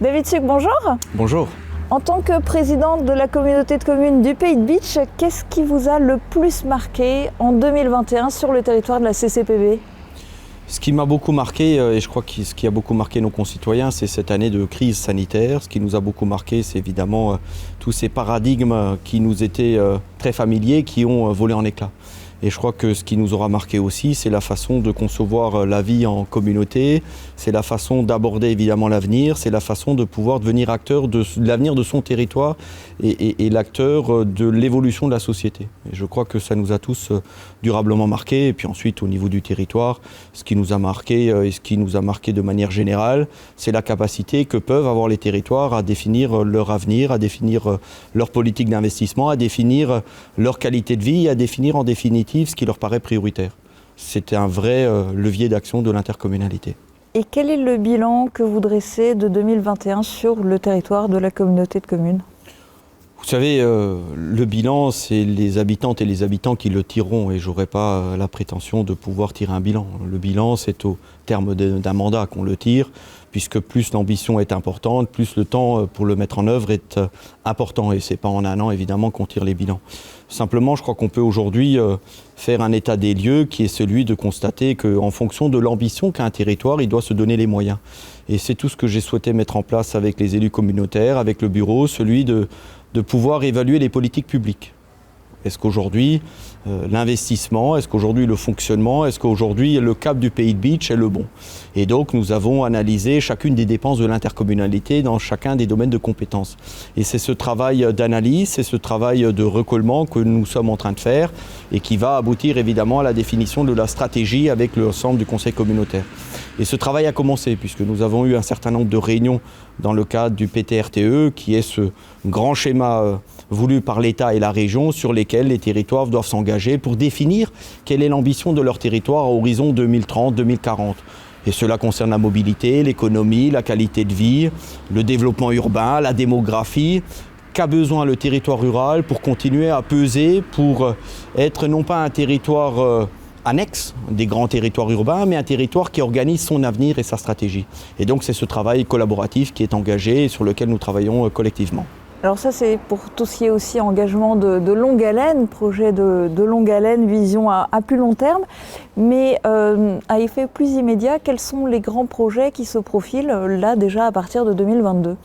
David Suc, bonjour. Bonjour. En tant que président de la communauté de communes du Pays de Bitche, qu'est-ce qui vous a le plus marqué en 2021 sur le territoire de la CCPB ? Ce qui m'a beaucoup marqué, et je crois que ce qui a beaucoup marqué nos concitoyens, c'est cette année de crise sanitaire. Ce qui nous a beaucoup marqué, c'est évidemment tous ces paradigmes qui nous étaient très familiers, qui ont volé en éclats. Et je crois que ce qui nous aura marqué aussi, c'est la façon de concevoir la vie en communauté, c'est la façon d'aborder évidemment l'avenir, c'est la façon de pouvoir devenir acteur de l'avenir de son territoire et l'acteur de l'évolution de la société. Et je crois que ça nous a tous durablement marqué. Et puis ensuite, au niveau du territoire, ce qui nous a marqué et ce qui nous a marqué de manière générale, c'est la capacité que peuvent avoir les territoires à définir leur avenir, à définir leur politique d'investissement, à définir leur qualité de vie, à définir en définitive ce qui leur paraît prioritaire. C'était un vrai levier d'action de l'intercommunalité. Et quel est le bilan que vous dressez de 2021 sur le territoire de la communauté de communes ? Vous savez, le bilan, c'est les habitantes et les habitants qui le tireront et je n'aurai pas la prétention de pouvoir tirer un bilan. Le bilan, c'est au terme d'un mandat qu'on le tire, puisque plus l'ambition est importante, plus le temps pour le mettre en œuvre est important. Et ce n'est pas en un an, évidemment, qu'on tire les bilans. Simplement, je crois qu'on peut aujourd'hui faire un état des lieux qui est celui de constater qu'en fonction de l'ambition qu'a un territoire, il doit se donner les moyens. Et c'est tout ce que j'ai souhaité mettre en place avec les élus communautaires, avec le bureau, celui de pouvoir évaluer les politiques publiques. Est-ce qu'aujourd'hui, l'investissement, est-ce qu'aujourd'hui le fonctionnement, est-ce qu'aujourd'hui le cap du Pays de Bitche est le bon ? Et donc nous avons analysé chacune des dépenses de l'intercommunalité dans chacun des domaines de compétences. Et c'est ce travail d'analyse, c'est ce travail de recollement que nous sommes en train de faire et qui va aboutir évidemment à la définition de la stratégie avec l'ensemble du conseil communautaire. Et ce travail a commencé puisque nous avons eu un certain nombre de réunions dans le cadre du PTRTE qui est ce grand schéma voulu par l'État et la région sur lesquels les territoires doivent s'engager pour définir quelle est l'ambition de leur territoire à horizon 2030-2040. Et cela concerne la mobilité, l'économie, la qualité de vie, le développement urbain, la démographie. Qu'a besoin le territoire rural pour continuer à peser, pour être non pas un territoire annexe des grands territoires urbains, mais un territoire qui organise son avenir et sa stratégie. Et donc c'est ce travail collaboratif qui est engagé et sur lequel nous travaillons collectivement. Alors ça, c'est pour tout ce qui est aussi engagement de longue haleine, projet de longue haleine, vision à plus long terme. Mais à effet plus immédiat, quels sont les grands projets qui se profilent là déjà à partir de 2022 ?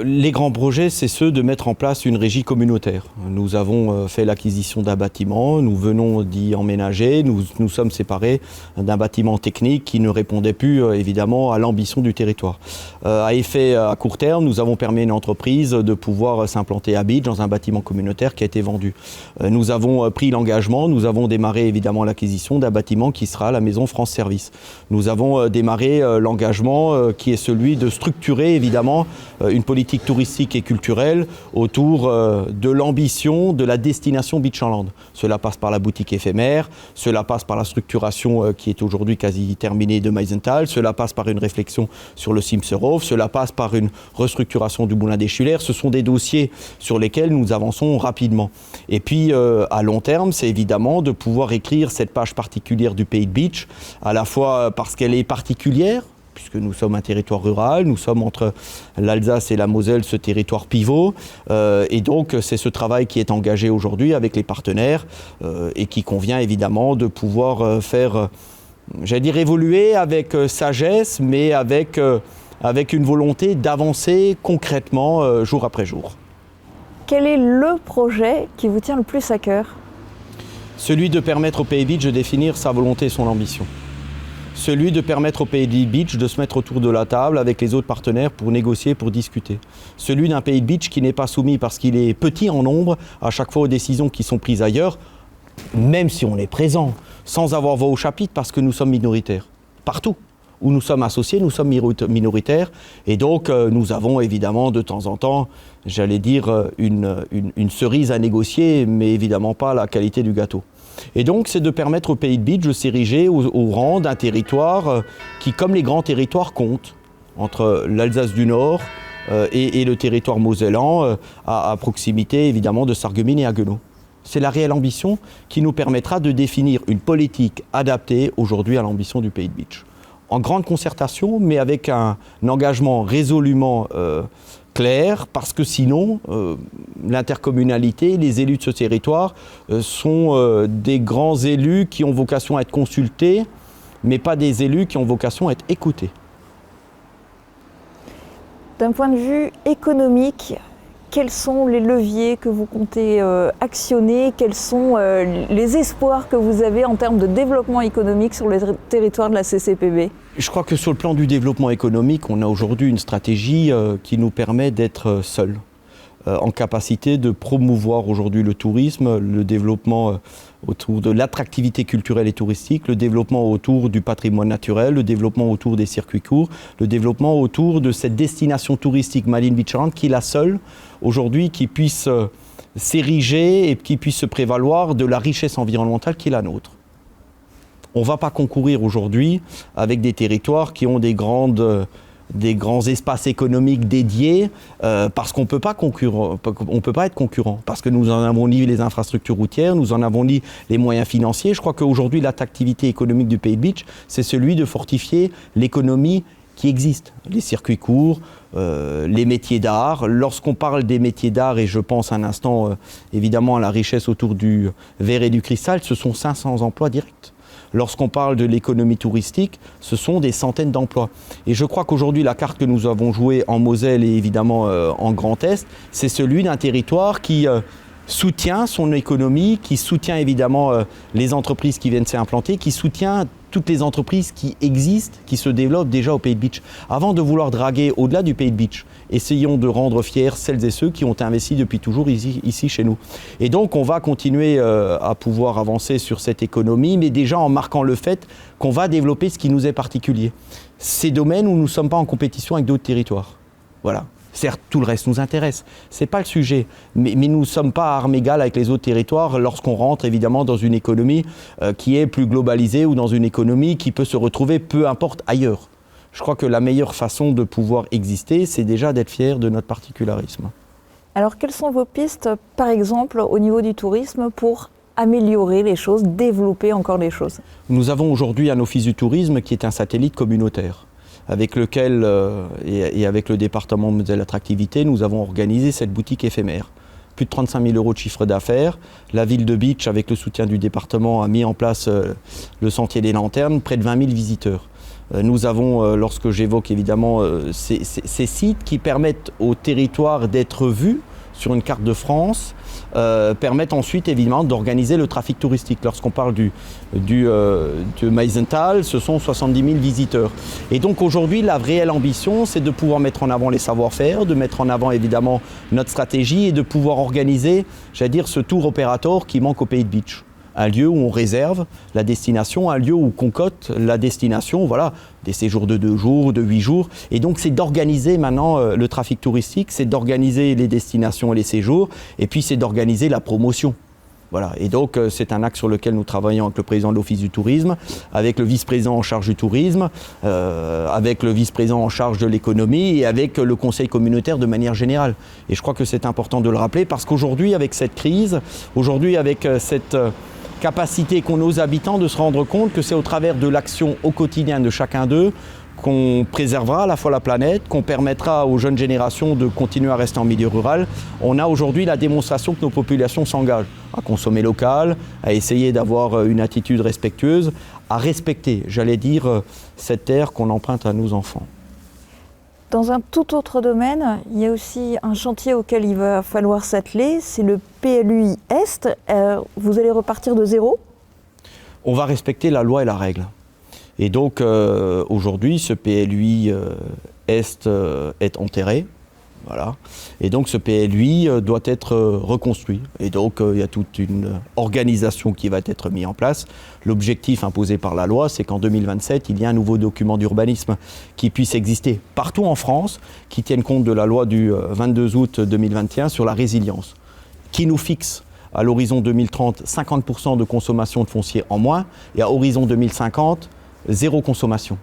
Les grands projets, c'est ceux de mettre en place une régie communautaire. Nous avons fait l'acquisition d'un bâtiment, nous venons d'y emménager, nous sommes séparés d'un bâtiment technique qui ne répondait plus évidemment à l'ambition du territoire. À effet à court terme, nous avons permis à une entreprise de pouvoir s'implanter à Bitche dans un bâtiment communautaire qui a été vendu. Nous avons pris l'engagement, nous avons démarré évidemment l'acquisition d'un bâtiment qui sera la maison France Service. Nous avons démarré l'engagement qui est celui de structurer évidemment une politique touristique et culturelle autour de l'ambition de la destination Beachland. Cela passe par la boutique éphémère, cela passe par la structuration qui est aujourd'hui quasi terminée de Meisenthal, cela passe par une réflexion sur le Simserhof, cela passe par une restructuration du Moulin des Schuyler. Ce sont des dossiers sur lesquels nous avançons rapidement. Et puis à long terme, c'est évidemment de pouvoir écrire cette page particulière du Pays de Bitche, à la fois parce qu'elle est particulière, puisque nous sommes un territoire rural, nous sommes entre l'Alsace et la Moselle, ce territoire pivot. Et donc, c'est ce travail qui est engagé aujourd'hui avec les partenaires et qui convient évidemment de pouvoir faire, j'allais dire, évoluer avec sagesse, mais avec une volonté d'avancer concrètement jour après jour. Quel est le projet qui vous tient le plus à cœur ? Celui de permettre au Pays de Bitche de définir sa volonté et son ambition. Celui de permettre au Pays de Bitche de se mettre autour de la table avec les autres partenaires pour négocier, pour discuter. Celui d'un Pays de Bitche qui n'est pas soumis parce qu'il est petit en nombre à chaque fois aux décisions qui sont prises ailleurs, même si on est présent, sans avoir voix au chapitre parce que nous sommes minoritaires. Partout où nous sommes associés, nous sommes minoritaires et donc nous avons évidemment de temps en temps, j'allais dire, une cerise à négocier, mais évidemment pas la qualité du gâteau. Et donc, c'est de permettre au Pays de Bitche de s'ériger au rang d'un territoire qui, comme les grands territoires, compte entre l'Alsace du Nord et le territoire mosellan, à proximité évidemment de Sarreguemines et Haguenau. C'est la réelle ambition qui nous permettra de définir une politique adaptée aujourd'hui à l'ambition du Pays de Bitche. en grande concertation, mais avec un engagement résolument clair, parce que sinon, l'intercommunalité, les élus de ce territoire sont des grands élus qui ont vocation à être consultés, mais pas des élus qui ont vocation à être écoutés. D'un point de vue économique, quels sont les leviers que vous comptez actionner? Quels sont les espoirs que vous avez en termes de développement économique sur le territoire de la CCPB? Je crois que sur le plan du développement économique, on a aujourd'hui une stratégie qui nous permet d'être seuls, en capacité de promouvoir aujourd'hui le tourisme, le développement autour de l'attractivité culturelle et touristique, le développement autour du patrimoine naturel, le développement autour des circuits courts, le développement autour de cette destination touristique Malines Beach Island qui est la seule aujourd'hui qui puisse s'ériger et qui puisse se prévaloir de la richesse environnementale qui est la nôtre. On ne va pas concourir aujourd'hui avec des territoires qui ont des grands espaces économiques dédiés parce qu'on ne peut pas être concurrent, parce que nous en avons ni les infrastructures routières, nous en avons ni les moyens financiers. Je crois qu'aujourd'hui, l'attractivité économique du Pays de Beach, c'est celui de fortifier l'économie qui existe, les circuits courts, les métiers d'art. Lorsqu'on parle des métiers d'art, et je pense un instant évidemment à la richesse autour du verre et du cristal, ce sont 500 emplois directs. Lorsqu'on parle de l'économie touristique, ce sont des centaines d'emplois. Et je crois qu'aujourd'hui, la carte que nous avons jouée en Moselle et évidemment en Grand Est, c'est celui d'un territoire qui soutient son économie, qui soutient évidemment les entreprises qui viennent s'y implanter, qui soutient toutes les entreprises qui existent, qui se développent déjà au Pays de Beach. Avant de vouloir draguer au-delà du Pays de Beach, essayons de rendre fiers celles et ceux qui ont investi depuis toujours ici chez nous. Et donc on va continuer à pouvoir avancer sur cette économie, mais déjà en marquant le fait qu'on va développer ce qui nous est particulier. Ces domaines où nous ne sommes pas en compétition avec d'autres territoires. Voilà. Certes, tout le reste nous intéresse, ce n'est pas le sujet, mais nous ne sommes pas à armes égales avec les autres territoires lorsqu'on rentre évidemment dans une économie qui est plus globalisée ou dans une économie qui peut se retrouver peu importe ailleurs. Je crois que la meilleure façon de pouvoir exister, c'est déjà d'être fier de notre particularisme. Alors, quelles sont vos pistes, par exemple, au niveau du tourisme pour améliorer les choses, développer encore les choses? Nous avons aujourd'hui un office du tourisme qui est un satellite communautaire, avec lequel, et avec le département Moselle Attractivité, nous avons organisé cette boutique éphémère. Plus de 35 000 € de chiffre d'affaires. La ville de Beach, avec le soutien du département, a mis en place le Sentier des Lanternes, près de 20 000 visiteurs. Nous avons, lorsque j'évoque évidemment ces sites qui permettent au territoire d'être vus sur une carte de France, permettent ensuite évidemment d'organiser le trafic touristique. Lorsqu'on parle du Meisenthal, ce sont 70 000 visiteurs. Et donc aujourd'hui, la réelle ambition, c'est de pouvoir mettre en avant les savoir-faire, de mettre en avant évidemment notre stratégie et de pouvoir organiser, j'allais dire, ce tour opérateur qui manque au Pays de Beach. Un lieu où on réserve la destination, un lieu où on concocte la destination, voilà, des séjours de 2 jours, de 8 jours. Et donc c'est d'organiser maintenant le trafic touristique, c'est d'organiser les destinations et les séjours, et puis c'est d'organiser la promotion. Voilà. Et donc c'est un axe sur lequel nous travaillons avec le président de l'Office du tourisme, avec le vice-président en charge du tourisme, avec le vice-président en charge de l'économie et avec le conseil communautaire de manière générale. Et je crois que c'est important de le rappeler parce qu'aujourd'hui, avec cette crise, aujourd'hui avec cette capacité qu'ont nos habitants de se rendre compte que c'est au travers de l'action au quotidien de chacun d'eux qu'on préservera à la fois la planète, qu'on permettra aux jeunes générations de continuer à rester en milieu rural. On a aujourd'hui la démonstration que nos populations s'engagent à consommer local, à essayer d'avoir une attitude respectueuse, à respecter, j'allais dire, cette terre qu'on emprunte à nos enfants. Dans un tout autre domaine, il y a aussi un chantier auquel il va falloir s'atteler, c'est le PLUI Est. Vous allez repartir de zéro? On va respecter la loi et la règle. Et donc aujourd'hui, ce PLUI Est est enterré. Voilà. Et donc ce PLUI doit être reconstruit. Et donc il y a toute une organisation qui va être mise en place. L'objectif imposé par la loi, c'est qu'en 2027, il y ait un nouveau document d'urbanisme qui puisse exister partout en France, qui tienne compte de la loi du 22 août 2021 sur la résilience, qui nous fixe à l'horizon 2030 50% de consommation de foncier en moins et à horizon 2050, zéro consommation.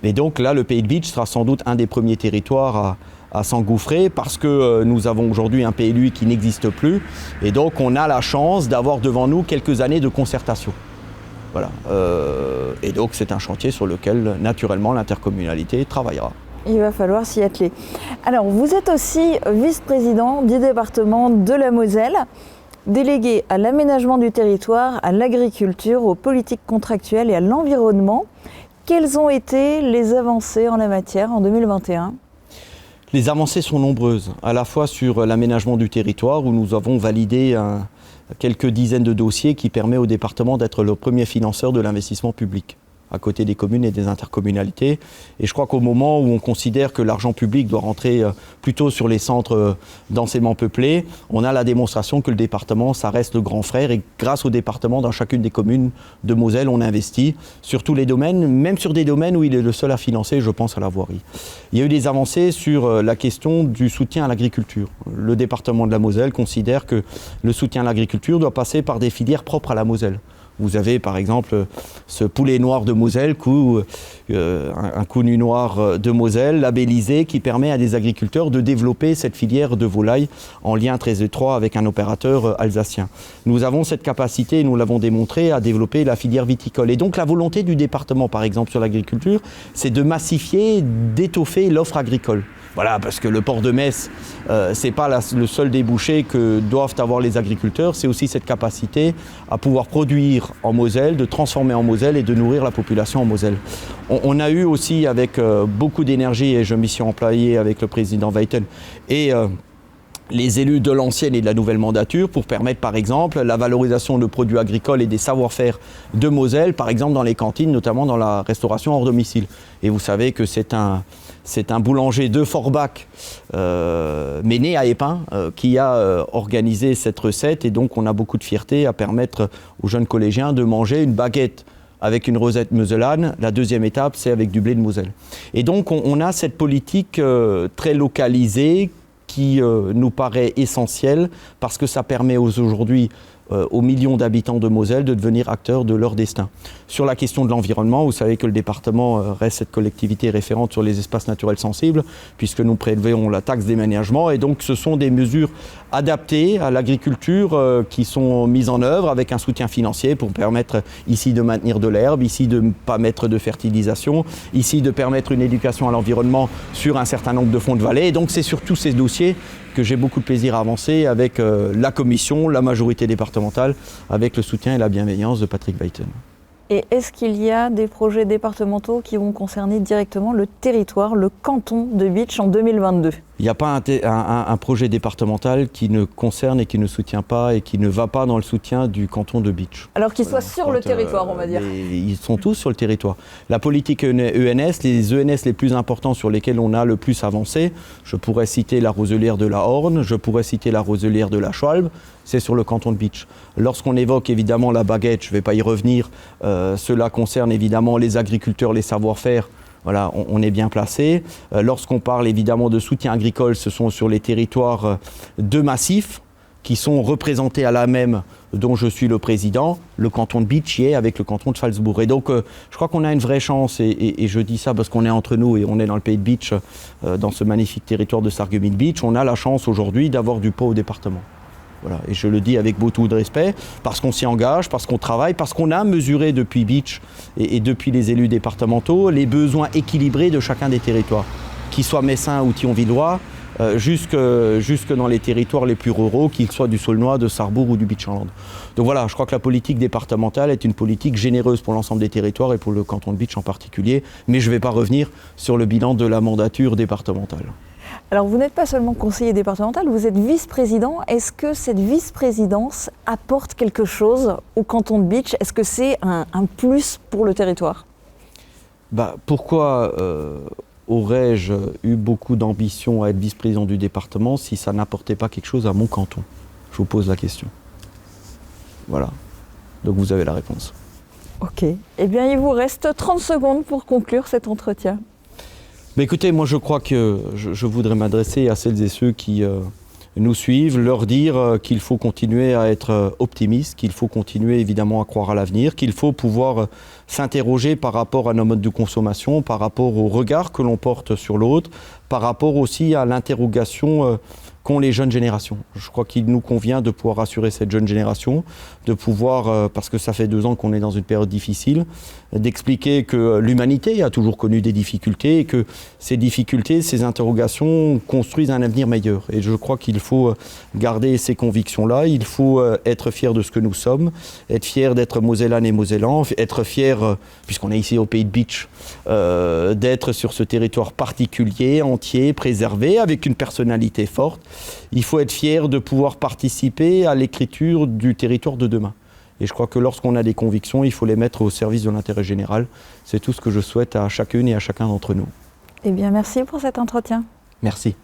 Et donc là, le Pays de Beach sera sans doute un des premiers territoires à s'engouffrer parce que nous avons aujourd'hui un PLUI qui n'existe plus et donc on a la chance d'avoir devant nous quelques années de concertation. Voilà. Et donc c'est un chantier sur lequel naturellement l'intercommunalité travaillera. Il va falloir s'y atteler. Alors vous êtes aussi vice-président du département de la Moselle, délégué à l'aménagement du territoire, à l'agriculture, aux politiques contractuelles et à l'environnement. Quelles ont été les avancées en la matière en 2021 ? Les avancées sont nombreuses, à la fois sur l'aménagement du territoire où nous avons validé quelques dizaines de dossiers qui permettent au département d'être le premier financeur de l'investissement public, à côté des communes et des intercommunalités. Et je crois qu'au moment où on considère que l'argent public doit rentrer plutôt sur les centres densément peuplés, on a la démonstration que le département, ça reste le grand frère. Et grâce au département, dans chacune des communes de Moselle, on investit sur tous les domaines, même sur des domaines où il est le seul à financer, je pense à la voirie. Il y a eu des avancées sur la question du soutien à l'agriculture. Le département de la Moselle considère que le soutien à l'agriculture doit passer par des filières propres à la Moselle. Vous avez par exemple ce poulet noir de Moselle, un cougnou noir de Moselle labellisé qui permet à des agriculteurs de développer cette filière de volaille en lien très étroit avec un opérateur alsacien. Nous avons cette capacité, nous l'avons démontré, à développer la filière viticole. Et donc la volonté du département par exemple sur l'agriculture, c'est de massifier, d'étoffer l'offre agricole. Voilà, parce que le port de Metz, c'est pas le seul débouché que doivent avoir les agriculteurs, c'est aussi cette capacité à pouvoir produire en Moselle, de transformer en Moselle et de nourrir la population en Moselle. On a eu aussi avec beaucoup d'énergie, et je m'y suis employé avec le président Weiten, et les élus de l'ancienne et de la nouvelle mandature pour permettre par exemple la valorisation de produits agricoles et des savoir-faire de Moselle, par exemple dans les cantines, notamment dans la restauration hors domicile. Et vous savez que c'est un boulanger de Forbach, mais né à Épin, qui a organisé cette recette. Et donc on a beaucoup de fierté à permettre aux jeunes collégiens de manger une baguette avec une rosette mosellane. La deuxième étape, c'est avec du blé de Moselle. Et donc on a cette politique très localisée qui nous paraît essentielle parce que ça permet aujourd'hui aux millions d'habitants de Moselle de devenir acteurs de leur destin. Sur la question de l'environnement, vous savez que le département reste cette collectivité référente sur les espaces naturels sensibles, puisque nous prélevons la taxe d'aménagement, et donc ce sont des mesures adaptées à l'agriculture qui sont mises en œuvre avec un soutien financier pour permettre ici de maintenir de l'herbe, ici de ne pas mettre de fertilisation, ici de permettre une éducation à l'environnement sur un certain nombre de fonds de vallée. Et donc c'est sur tous ces dossiers que j'ai beaucoup de plaisir à avancer avec la commission, la majorité départementale, avec le soutien et la bienveillance de Patrick Weiten. Et est-ce qu'il y a des projets départementaux qui vont concerner directement le territoire, le canton de Bitche en 2022 ? Il n'y a pas un projet départemental qui ne concerne et qui ne soutient pas et qui ne va pas dans le soutien du canton de Bitche. Alors qu'ils soient sur le territoire, on va dire. Ils sont tous sur le territoire. La politique ENS, les ENS les plus importants sur lesquels on a le plus avancé, je pourrais citer la Roselière de la Horne, je pourrais citer la Roselière de la Schwalbe, c'est sur le canton de Bitche. Lorsqu'on évoque évidemment la baguette, je ne vais pas y revenir, cela concerne évidemment les agriculteurs, les savoir-faire. Voilà, on est bien placé. Lorsqu'on parle évidemment de soutien agricole, ce sont sur les territoires de massifs qui sont représentés à la même, dont je suis le président, le canton de Bitche y est avec le canton de Pfalzbourg. Et donc je crois qu'on a une vraie chance, et je dis ça parce qu'on est entre nous et on est dans le pays de Bitche, dans ce magnifique territoire de Sarreguemines-Bitche, on a la chance aujourd'hui d'avoir du pot au département. Voilà. Et je le dis avec beaucoup de respect, parce qu'on s'y engage, parce qu'on travaille, parce qu'on a mesuré depuis Bitche et depuis les élus départementaux les besoins équilibrés de chacun des territoires, qu'ils soient messins ou thionvillois, jusque dans les territoires les plus ruraux, qu'ils soient du Saulnois, de Sarrebourg ou du Beachland. Donc voilà, je crois que la politique départementale est une politique généreuse pour l'ensemble des territoires et pour le canton de Bitche en particulier, mais je ne vais pas revenir sur le bilan de la mandature départementale. Alors vous n'êtes pas seulement conseiller départemental, vous êtes vice-président. Est-ce que cette vice-présidence apporte quelque chose au canton de Bitche ? Est-ce que c'est un plus pour le territoire ? Pourquoi aurais-je eu beaucoup d'ambition à être vice-président du département si ça n'apportait pas quelque chose à mon canton ? Je vous pose la question. Voilà. Donc vous avez la réponse. Ok. Eh bien, il vous reste 30 secondes pour conclure cet entretien. Mais écoutez, moi je crois que je voudrais m'adresser à celles et ceux qui nous suivent, leur dire qu'il faut continuer à être optimiste, qu'il faut continuer évidemment à croire à l'avenir, qu'il faut pouvoir s'interroger par rapport à nos modes de consommation, par rapport au regard que l'on porte sur l'autre, par rapport aussi à l'interrogation qu'ont les jeunes générations. Je crois qu'il nous convient de pouvoir rassurer cette jeune génération, de pouvoir, parce que ça fait 2 ans qu'on est dans une période difficile, d'expliquer que l'humanité a toujours connu des difficultés et que ces difficultés, ces interrogations construisent un avenir meilleur. Et je crois qu'il faut garder ces convictions-là, il faut être fier de ce que nous sommes, être fier d'être Mosellanes et Mosellans, être fier, puisqu'on est ici au Pays de Bitche, d'être sur ce territoire particulier, entier, préservé, avec une personnalité forte. Il faut être fier de pouvoir participer à l'écriture du territoire de demain. Et je crois que lorsqu'on a des convictions, il faut les mettre au service de l'intérêt général. C'est tout ce que je souhaite à chacune et à chacun d'entre nous. Eh bien, merci pour cet entretien. Merci.